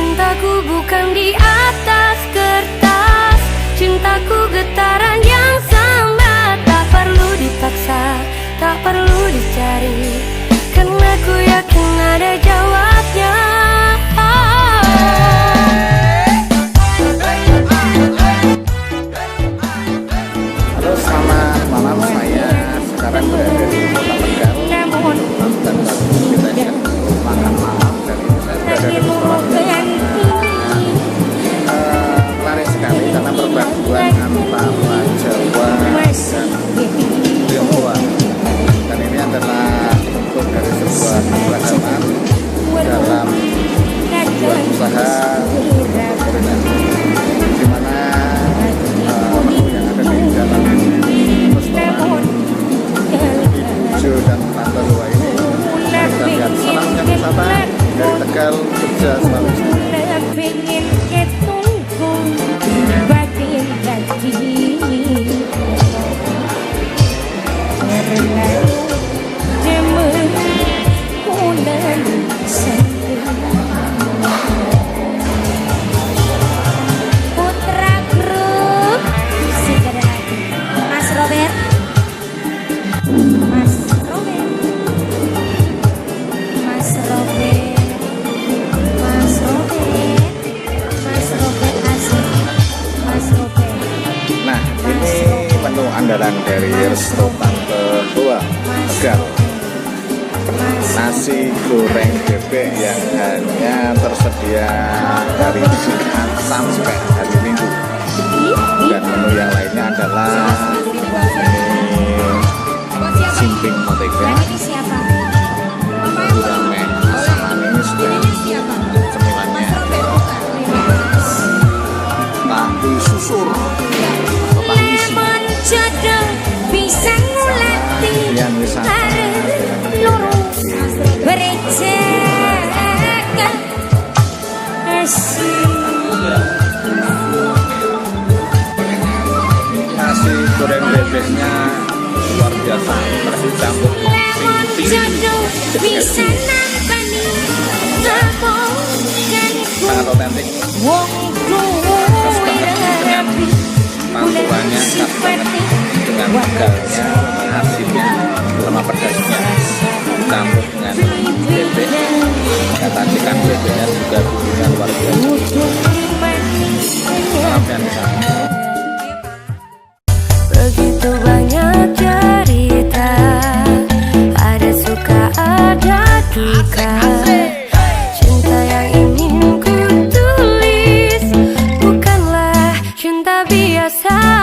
Cintaku bukan di atas kertas, cintaku getaran yang sama. Tak perlu dipaksa, tak perlu dicari, karena ku yakin ada jawabnya. Halo, selamat malam. Saya sekarang berada di Kota Tegal dan kita akan makan malam. Dan ini saya berada di restoran menarik sekali karena perpaduan antara Jawa dan Tionghoa. Dan ini adalah bentuk dari sebuah keberhasilan dalam sebuah usaha kuliner, di mana menu yang ada di dalam restoran Ijo dan Tante Lua ini kita lihat. Salam wisata dari Tegal, Jogja, Sulawesi. Andalan dari resto Tante Lua Tegal, nasi goreng bebek yang hanya tersedia hari Jumat sampai hari Minggu. Dan menu yang lainnya adalah ini simping mentega, gurame asam manis dan cemilannya tahu susur atau tahu isi. Jodoh bisa ngulati loro berjaga asik. Nasi goreng bebeknya luar biasa, terus campur Jodoh bisa nampani sangat otentik. Pantulannya khas banget dengan tegalnya, asinnya, sama pedasnya campur dengan bebek. Ya, tadi kan bebeknya juga bumbunya luar biasa. Salam dan salam. Begitu banyak cerita, ada suka ada duka. Cinta yang ingin ku tulis bukanlah cinta biasa.